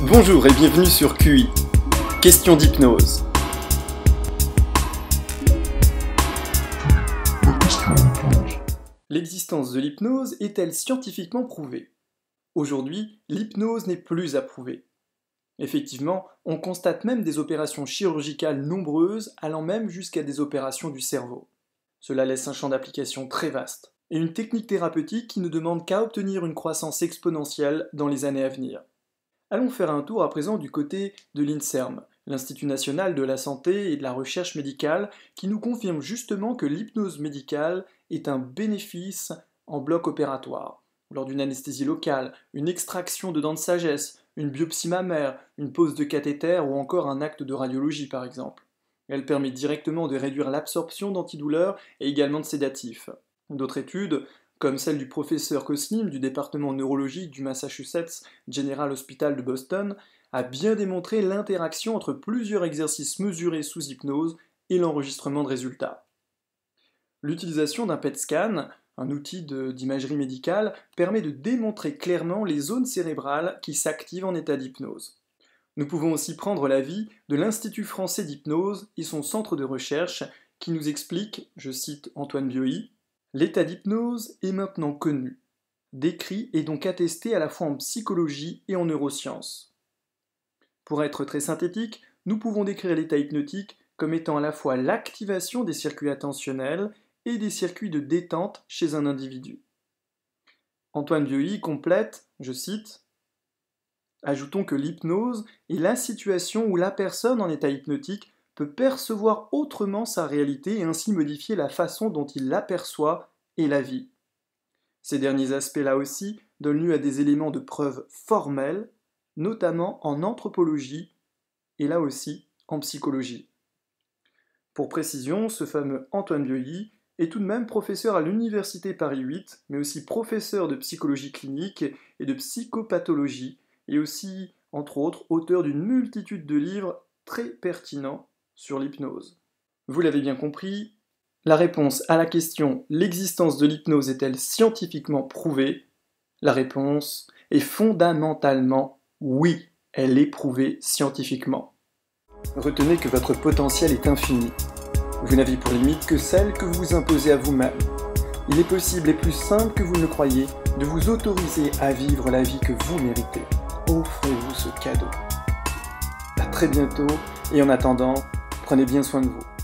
Bonjour et bienvenue sur QI. Question d'hypnose. L'existence de l'hypnose est-elle scientifiquement prouvée? Aujourd'hui, l'hypnose n'est plus à prouver. Effectivement, on constate même des opérations chirurgicales nombreuses, allant même jusqu'à des opérations du cerveau. Cela laisse un champ d'application très vaste, et une technique thérapeutique qui ne demande qu'à obtenir une croissance exponentielle dans les années à venir. Allons faire un tour à présent du côté de l'INSERM, l'Institut national de la santé et de la recherche médicale, qui nous confirme justement que l'hypnose médicale est un bénéfice en bloc opératoire. Lors d'une anesthésie locale, une extraction de dents de sagesse, une biopsie mammaire, une pose de cathéter ou encore un acte de radiologie par exemple. Elle permet directement de réduire l'absorption d'antidouleurs et également de sédatifs. D'autres études, comme celle du professeur Kosnim du département neurologique du Massachusetts General Hospital de Boston, a bien démontré l'interaction entre plusieurs exercices mesurés sous hypnose et l'enregistrement de résultats. L'utilisation d'un PET scan, un outil d'imagerie médicale, permet de démontrer clairement les zones cérébrales qui s'activent en état d'hypnose. Nous pouvons aussi prendre l'avis de l'Institut français d'hypnose et son centre de recherche qui nous explique, je cite Antoine Bioy, « L'état d'hypnose est maintenant connu, décrit et donc attesté à la fois en psychologie et en neurosciences. Pour être très synthétique, nous pouvons décrire l'état hypnotique comme étant à la fois l'activation des circuits attentionnels et des circuits de détente chez un individu. » Antoine Bioy complète, je cite, « Ajoutons que l'hypnose est la situation où la personne en état hypnotique peut percevoir autrement sa réalité et ainsi modifier la façon dont il l'aperçoit et la vit. Ces derniers aspects-là aussi donnent lieu à des éléments de preuve formels, notamment en anthropologie et là aussi en psychologie. » Pour précision, ce fameux Antoine Bioy est tout de même professeur à l'Université Paris 8, mais aussi professeur de psychologie clinique et de psychopathologie, et aussi, entre autres, auteur d'une multitude de livres très pertinents sur l'hypnose. Vous l'avez bien compris, la réponse à la question « L'existence de l'hypnose est-elle scientifiquement prouvée ?» La réponse est fondamentalement oui, elle est prouvée scientifiquement. Retenez que votre potentiel est infini. Vous n'avez pour limite que celle que vous vous imposez à vous-même. Il est possible et plus simple que vous ne le croyez de vous autoriser à vivre la vie que vous méritez. Offrez-vous ce cadeau. À très bientôt et en attendant, prenez bien soin de vous.